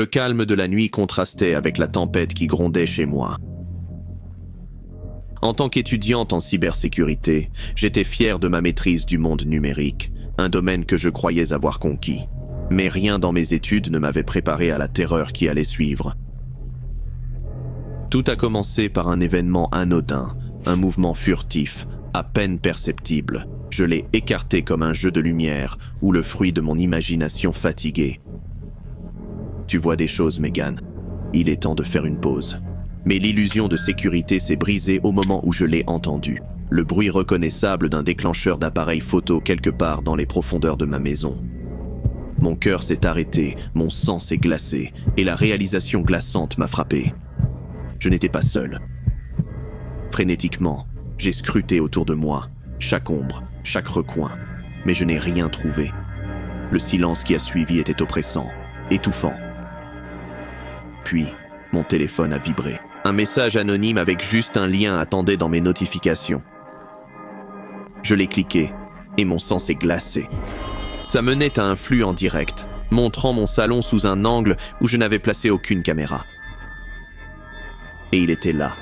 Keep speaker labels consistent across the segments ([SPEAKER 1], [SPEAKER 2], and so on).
[SPEAKER 1] Le calme de la nuit contrastait avec la tempête qui grondait chez moi. En tant qu'étudiante en cybersécurité, j'étais fier de ma maîtrise du monde numérique, un domaine que je croyais avoir conquis. Mais rien dans mes études ne m'avait préparé à la terreur qui allait suivre. Tout a commencé par un événement anodin, un mouvement furtif, à peine perceptible. Je l'ai écarté comme un jeu de lumière ou le fruit de mon imagination fatiguée. Tu vois des choses, Megan. Il est temps de faire une pause. Mais l'illusion de sécurité s'est brisée au moment où je l'ai entendu. Le bruit reconnaissable d'un déclencheur d'appareil photo quelque part dans les profondeurs de ma maison. Mon cœur s'est arrêté, mon sang s'est glacé, et la réalisation glaçante m'a frappé. Je n'étais pas seul. Frénétiquement, j'ai scruté autour de moi, chaque ombre, chaque recoin, mais je n'ai rien trouvé. Le silence qui a suivi était oppressant, étouffant. Puis, mon téléphone a vibré. Un message anonyme avec juste un lien attendait dans mes notifications. Je l'ai cliqué, et mon sang s'est glacé. Ça menait à un flux en direct, montrant mon salon sous un angle où je n'avais placé aucune caméra. Et il était là,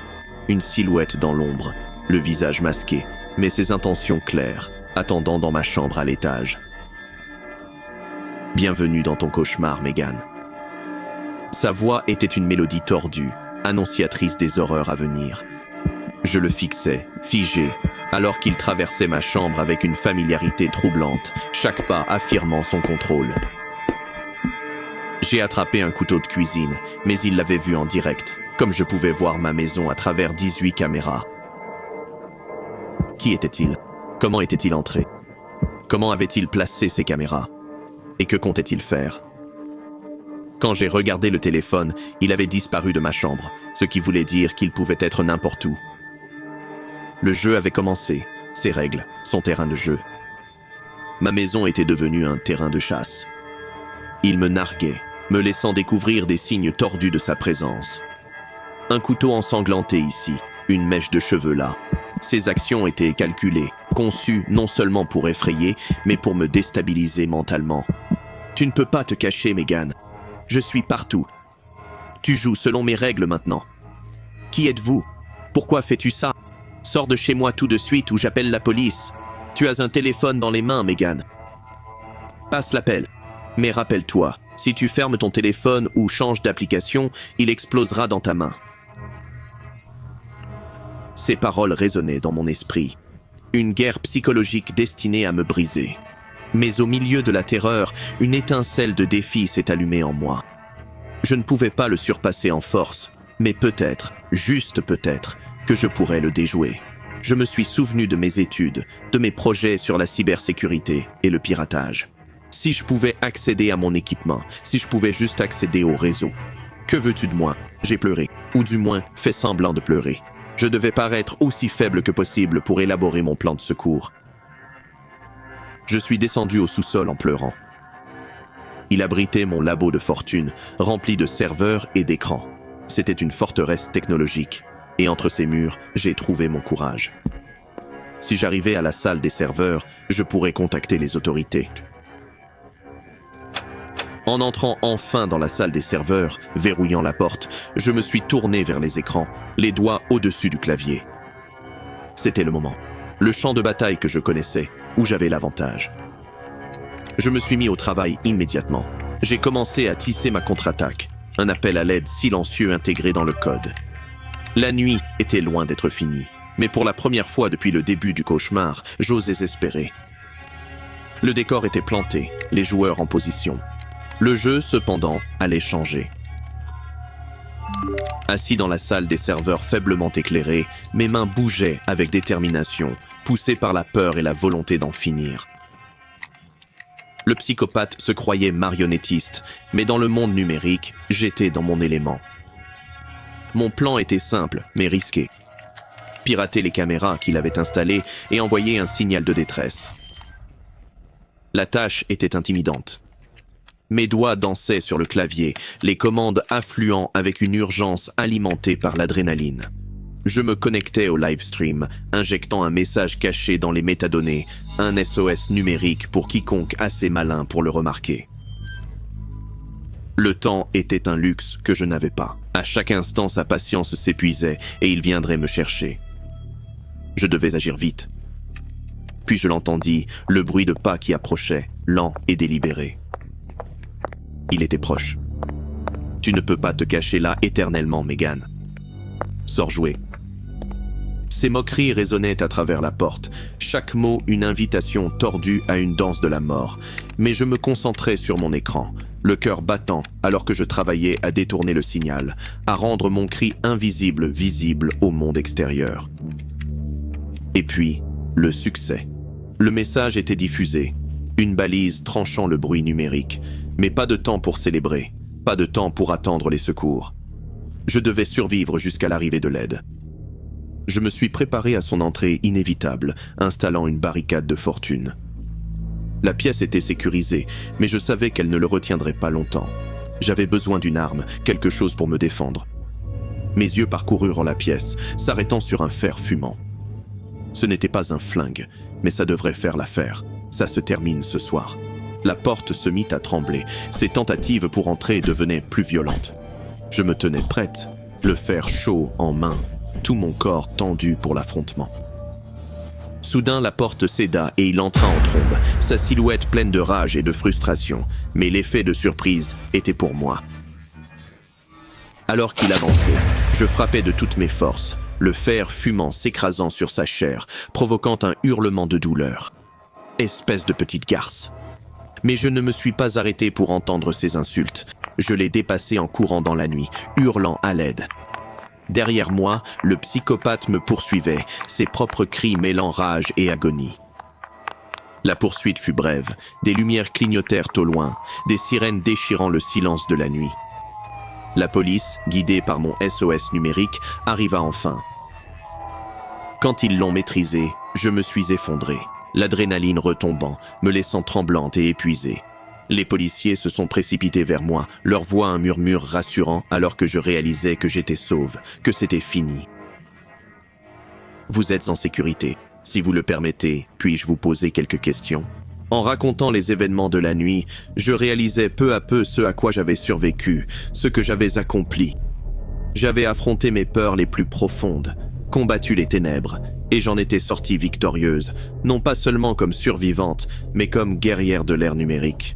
[SPEAKER 1] une silhouette dans l'ombre, le visage masqué, mais ses intentions claires, attendant dans ma chambre à l'étage. Bienvenue dans ton cauchemar, Megan. Sa voix était une mélodie tordue, annonciatrice des horreurs à venir. Je le fixais, figé, alors qu'il traversait ma chambre avec une familiarité troublante, chaque pas affirmant son contrôle. J'ai attrapé un couteau de cuisine, mais il l'avait vu en direct, comme je pouvais voir ma maison à travers 18 caméras. Qui était-il? Comment était-il entré? Comment avait-il placé ses caméras? Et que comptait-il faire? Quand j'ai regardé le téléphone, il avait disparu de ma chambre, ce qui voulait dire qu'il pouvait être n'importe où. Le jeu avait commencé, ses règles, son terrain de jeu. Ma maison était devenue un terrain de chasse. Il me narguait, me laissant découvrir des signes tordus de sa présence. Un couteau ensanglanté ici, une mèche de cheveux là. Ses actions étaient calculées, conçues non seulement pour effrayer, mais pour me déstabiliser mentalement. Tu ne peux pas te cacher, Megan. Je suis partout. Tu joues selon mes règles maintenant. Qui êtes-vous? Pourquoi fais-tu ça? Sors de chez moi tout de suite ou j'appelle la police. Tu as un téléphone dans les mains, Megan. Passe l'appel. Mais rappelle-toi, si tu fermes ton téléphone ou changes d'application, il explosera dans ta main. Ces paroles résonnaient dans mon esprit. Une guerre psychologique destinée à me briser. Mais au milieu de la terreur, une étincelle de défi s'est allumée en moi. Je ne pouvais pas le surpasser en force, mais peut-être, juste peut-être, que je pourrais le déjouer. Je me suis souvenu de mes études, de mes projets sur la cybersécurité et le piratage. Si je pouvais accéder à mon équipement, si je pouvais juste accéder au réseau. Que veux-tu de moi? J'ai pleuré, ou du moins fait semblant de pleurer. Je devais paraître aussi faible que possible pour élaborer mon plan de secours. Je suis descendu au sous-sol en pleurant. Il abritait mon labo de fortune, rempli de serveurs et d'écrans. C'était une forteresse technologique, et entre ces murs, j'ai trouvé mon courage. Si j'arrivais à la salle des serveurs, je pourrais contacter les autorités. En entrant enfin dans la salle des serveurs, verrouillant la porte, je me suis tourné vers les écrans, les doigts au-dessus du clavier. C'était le moment, le champ de bataille que je connaissais, où j'avais l'avantage. Je me suis mis au travail immédiatement. J'ai commencé à tisser ma contre-attaque, un appel à l'aide silencieux intégré dans le code. La nuit était loin d'être finie, mais pour la première fois depuis le début du cauchemar, j'osais espérer. Le décor était planté, les joueurs en position. Le jeu, cependant, allait changer. Assis dans la salle des serveurs faiblement éclairés, mes mains bougeaient avec détermination, poussées par la peur et la volonté d'en finir. Le psychopathe se croyait marionnettiste, mais dans le monde numérique, j'étais dans mon élément. Mon plan était simple, mais risqué. Pirater les caméras qu'il avait installées et envoyer un signal de détresse. La tâche était intimidante. Mes doigts dansaient sur le clavier, les commandes affluant avec une urgence alimentée par l'adrénaline. Je me connectais au livestream, injectant un message caché dans les métadonnées, un SOS numérique pour quiconque assez malin pour le remarquer. Le temps était un luxe que je n'avais pas. À chaque instant, sa patience s'épuisait et il viendrait me chercher. Je devais agir vite. Puis je l'entendis, le bruit de pas qui approchait, lent et délibéré. Il était proche. Tu ne peux pas te cacher là éternellement, Megan. Sors jouer. Ses moqueries résonnaient à travers la porte, chaque mot une invitation tordue à une danse de la mort. Mais je me concentrais sur mon écran, le cœur battant alors que je travaillais à détourner le signal, à rendre mon cri invisible visible au monde extérieur. Et puis, le succès. Le message était diffusé, une balise tranchant le bruit numérique, mais pas de temps pour célébrer, pas de temps pour attendre les secours. Je devais survivre jusqu'à l'arrivée de l'aide. Je me suis préparé à son entrée inévitable, installant une barricade de fortune. La pièce était sécurisée, mais je savais qu'elle ne le retiendrait pas longtemps. J'avais besoin d'une arme, quelque chose pour me défendre. Mes yeux parcoururent la pièce, s'arrêtant sur un fer fumant. Ce n'était pas un flingue, mais ça devrait faire l'affaire. Ça se termine ce soir. La porte se mit à trembler. Ses tentatives pour entrer devenaient plus violentes. Je me tenais prête, le fer chaud en main, tout mon corps tendu pour l'affrontement. Soudain, la porte céda et il entra en trombe, sa silhouette pleine de rage et de frustration. Mais l'effet de surprise était pour moi. Alors qu'il avançait, je frappais de toutes mes forces, le fer fumant s'écrasant sur sa chair, provoquant un hurlement de douleur. Espèce de petite garce. Mais je ne me suis pas arrêté pour entendre ces insultes. Je l'ai dépassé en courant dans la nuit, hurlant à l'aide. Derrière moi, le psychopathe me poursuivait, ses propres cris mêlant rage et agonie. La poursuite fut brève, des lumières clignotèrent au loin, des sirènes déchirant le silence de la nuit. La police, guidée par mon SOS numérique, arriva enfin. Quand ils l'ont maîtrisé, je me suis effondré, l'adrénaline retombant, me laissant tremblante et épuisée. Les policiers se sont précipités vers moi, leur voix un murmure rassurant alors que je réalisais que j'étais sauve, que c'était fini. Vous êtes en sécurité. Si vous le permettez, puis-je vous poser quelques questions ? En racontant les événements de la nuit, je réalisais peu à peu ce à quoi j'avais survécu, ce que j'avais accompli. J'avais affronté mes peurs les plus profondes, combattu les ténèbres, et j'en étais sortie victorieuse, non pas seulement comme survivante, mais comme guerrière de l'ère numérique.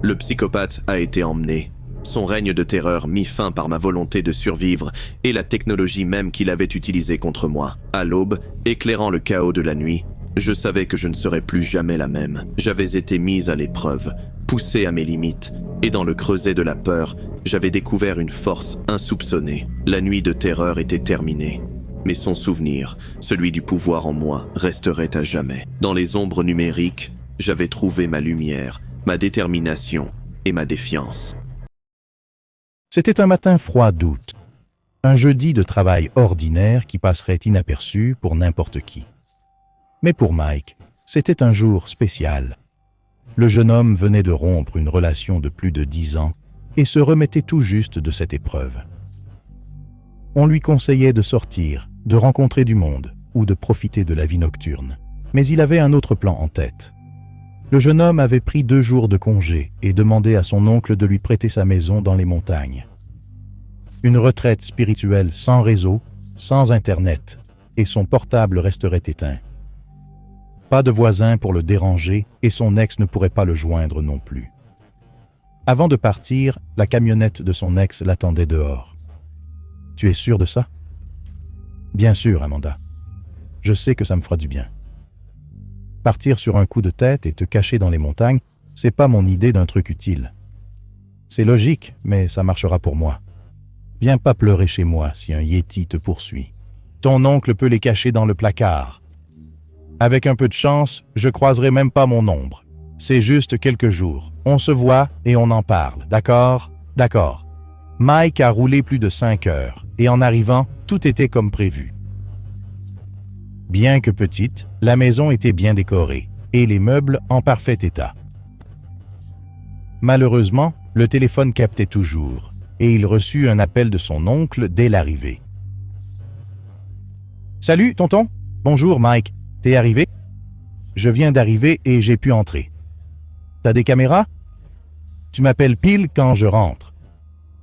[SPEAKER 1] Le psychopathe a été emmené. Son règne de terreur mit fin par ma volonté de survivre et la technologie même qu'il avait utilisée contre moi. À l'aube, éclairant le chaos de la nuit, je savais que je ne serais plus jamais la même. J'avais été mise à l'épreuve, poussée à mes limites, et dans le creuset de la peur, j'avais découvert une force insoupçonnée. La nuit de terreur était terminée. Mais son souvenir, celui du pouvoir en moi, resterait à jamais. Dans les ombres numériques, j'avais trouvé ma lumière, ma détermination et ma défiance.
[SPEAKER 2] C'était un matin froid d'août, un jeudi de travail ordinaire qui passerait inaperçu pour n'importe qui. Mais pour Mike, c'était un jour spécial. Le jeune homme venait de rompre une relation de plus de 10 ans et se remettait tout juste de cette épreuve. On lui conseillait de sortir, de rencontrer du monde ou de profiter de la vie nocturne. Mais il avait un autre plan en tête. Le jeune homme avait pris 2 jours de congé et demandé à son oncle de lui prêter sa maison dans les montagnes. Une retraite spirituelle sans réseau, sans Internet, et son portable resterait éteint. Pas de voisin pour le déranger et son ex ne pourrait pas le joindre non plus. Avant de partir, la camionnette de son ex l'attendait dehors. « Tu es sûr de ça? »« Bien sûr, Amanda. Je sais que ça me fera du bien. Partir sur un coup de tête et te cacher dans les montagnes, c'est pas mon idée d'un truc utile. C'est logique, mais ça marchera pour moi. Viens pas pleurer chez moi si un yéti te poursuit. Ton oncle peut les cacher dans le placard. Avec un peu de chance, je croiserai même pas mon ombre. C'est juste quelques jours. On se voit et on en parle, d'accord? D'accord. Mike a roulé plus de 5 heures, et en arrivant, tout était comme prévu. Bien que petite, la maison était bien décorée, et les meubles en parfait état. Malheureusement, le téléphone captait toujours, et il reçut un appel de son oncle dès l'arrivée. « Salut, tonton. Bonjour, Mike. T'es arrivé? Je viens d'arriver et j'ai pu entrer. T'as des caméras? Tu m'appelles pile quand je rentre.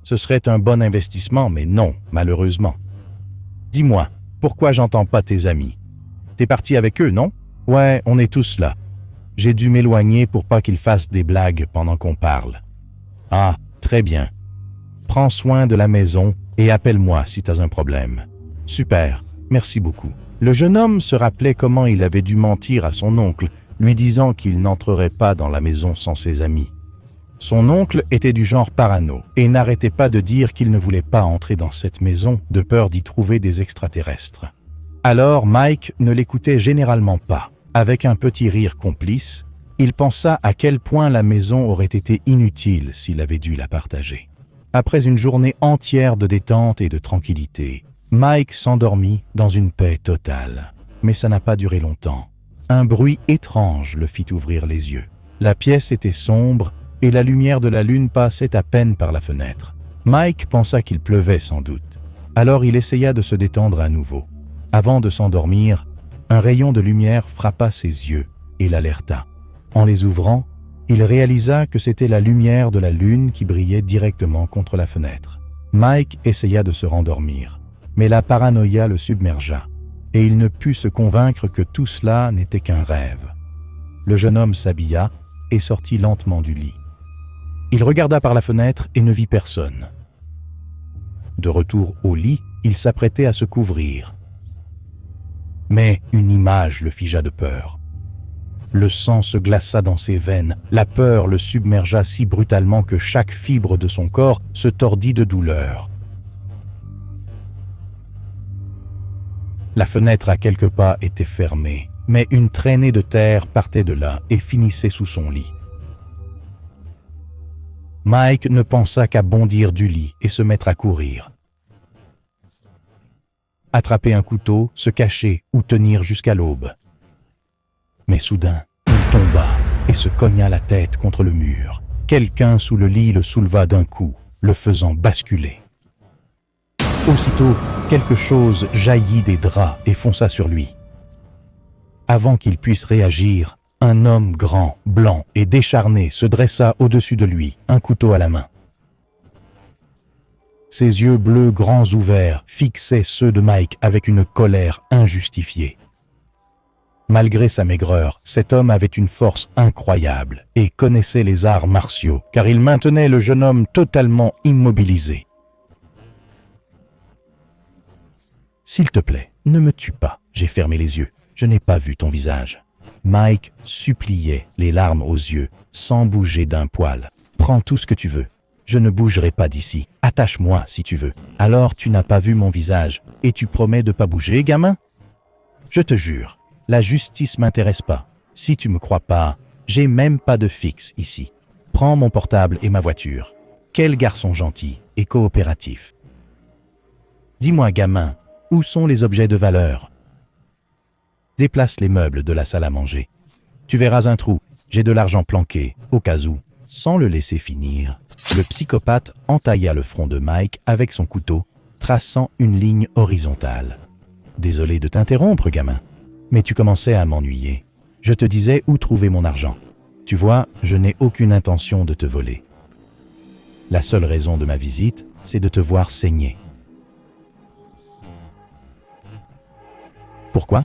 [SPEAKER 2] Ce serait un bon investissement, mais non, malheureusement. Dis-moi, pourquoi j'entends pas tes amis? T'es parti avec eux, non? Ouais, on est tous là. J'ai dû m'éloigner pour pas qu'ils fassent des blagues pendant qu'on parle. Ah, très bien. Prends soin de la maison et appelle-moi si t'as un problème. Super, merci beaucoup. Le jeune homme se rappelait comment il avait dû mentir à son oncle, lui disant qu'il n'entrerait pas dans la maison sans ses amis. Son oncle était du genre parano et n'arrêtait pas de dire qu'il ne voulait pas entrer dans cette maison de peur d'y trouver des extraterrestres. Alors Mike ne l'écoutait généralement pas. Avec un petit rire complice, il pensa à quel point la maison aurait été inutile s'il avait dû la partager. Après une journée entière de détente et de tranquillité, Mike s'endormit dans une paix totale. Mais ça n'a pas duré longtemps. Un bruit étrange le fit ouvrir les yeux. La pièce était sombre et la lumière de la lune passait à peine par la fenêtre. Mike pensa qu'il pleuvait sans doute. Alors il essaya de se détendre à nouveau. Avant de s'endormir, un rayon de lumière frappa ses yeux et l'alerta. En les ouvrant, il réalisa que c'était la lumière de la lune qui brillait directement contre la fenêtre. Mike essaya de se rendormir, mais la paranoïa le submergea, et il ne put se convaincre que tout cela n'était qu'un rêve. Le jeune homme s'habilla et sortit lentement du lit. Il regarda par la fenêtre et ne vit personne. De retour au lit, il s'apprêtait à se couvrir. Mais une image le figea de peur. Le sang se glaça dans ses veines, la peur le submergea si brutalement que chaque fibre de son corps se tordit de douleur. La fenêtre à quelques pas était fermée, mais une traînée de terre partait de là et finissait sous son lit. Mike ne pensa qu'à bondir du lit et se mettre à courir. Attraper un couteau, se cacher ou tenir jusqu'à l'aube. Mais soudain, il tomba et se cogna la tête contre le mur. Quelqu'un sous le lit le souleva d'un coup, le faisant basculer. Aussitôt, quelque chose jaillit des draps et fonça sur lui. Avant qu'il puisse réagir, un homme grand, blanc et décharné se dressa au-dessus de lui, un couteau à la main. Ses yeux bleus grands ouverts fixaient ceux de Mike avec une colère injustifiée. Malgré sa maigreur, cet homme avait une force incroyable et connaissait les arts martiaux, car il maintenait le jeune homme totalement immobilisé. « S'il te plaît, ne me tue pas, j'ai fermé les yeux, je n'ai pas vu ton visage. » Mike suppliait, les larmes aux yeux, sans bouger d'un poil. « Prends tout ce que tu veux, je ne bougerai pas d'ici, attache-moi si tu veux. Alors tu n'as pas vu mon visage, et tu promets de pas bouger, gamin? Je te jure. La justice m'intéresse pas. Si tu me crois pas, j'ai même pas de fixe ici. Prends mon portable et ma voiture. Quel garçon gentil et coopératif. Dis-moi, gamin, où sont les objets de valeur? Déplace les meubles de la salle à manger. Tu verras un trou. J'ai de l'argent planqué, au cas où. Sans le laisser finir, le psychopathe entailla le front de Mike avec son couteau, traçant une ligne horizontale. Désolé de t'interrompre, gamin. Mais tu commençais à m'ennuyer. Je te disais où trouver mon argent. Tu vois, je n'ai aucune intention de te voler. La seule raison de ma visite, c'est de te voir saigner. Pourquoi?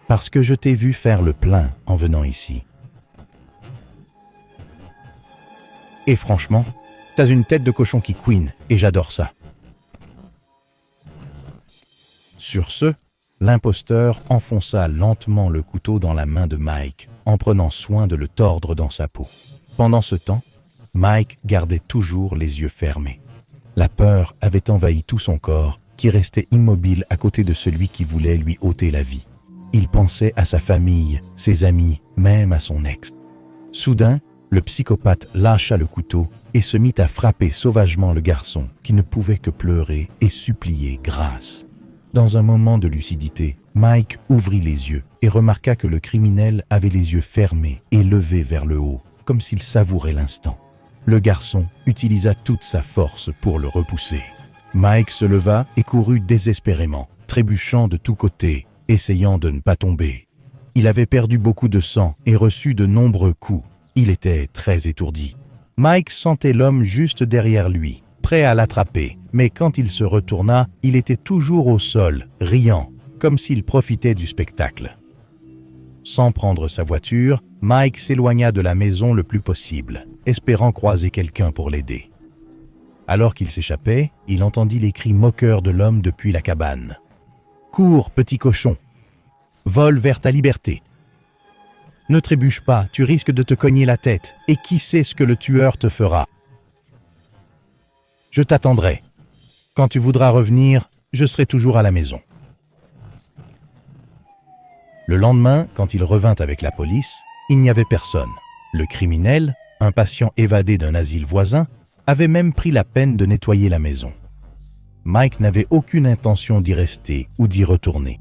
[SPEAKER 2] Parce que je t'ai vu faire le plein en venant ici. Et franchement, t'as une tête de cochon qui couine, et j'adore ça. Sur ce, l'imposteur enfonça lentement le couteau dans la main de Mike, en prenant soin de le tordre dans sa peau. Pendant ce temps, Mike gardait toujours les yeux fermés. La peur avait envahi tout son corps, qui restait immobile à côté de celui qui voulait lui ôter la vie. Il pensait à sa famille, ses amis, même à son ex. Soudain, le psychopathe lâcha le couteau et se mit à frapper sauvagement le garçon, qui ne pouvait que pleurer et supplier grâce. Dans un moment de lucidité, Mike ouvrit les yeux et remarqua que le criminel avait les yeux fermés et levés vers le haut, comme s'il savourait l'instant. Le garçon utilisa toute sa force pour le repousser. Mike se leva et courut désespérément, trébuchant de tous côtés, essayant de ne pas tomber. Il avait perdu beaucoup de sang et reçu de nombreux coups. Il était très étourdi. Mike sentait l'homme juste derrière lui, prêt à l'attraper, mais quand il se retourna, il était toujours au sol, riant, comme s'il profitait du spectacle. Sans prendre sa voiture, Mike s'éloigna de la maison le plus possible, espérant croiser quelqu'un pour l'aider. Alors qu'il s'échappait, il entendit les cris moqueurs de l'homme depuis la cabane. « Cours, petit cochon! Vole vers ta liberté! Ne trébuche pas, tu risques de te cogner la tête, et qui sait ce que le tueur te fera? Je t'attendrai. Quand tu voudras revenir, je serai toujours à la maison. » Le lendemain, quand il revint avec la police, il n'y avait personne. Le criminel, un patient évadé d'un asile voisin, avait même pris la peine de nettoyer la maison. Mike n'avait aucune intention d'y rester ou d'y retourner.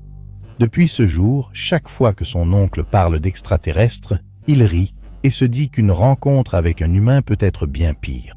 [SPEAKER 2] Depuis ce jour, chaque fois que son oncle parle d'extraterrestres, il rit et se dit qu'une rencontre avec un humain peut être bien pire.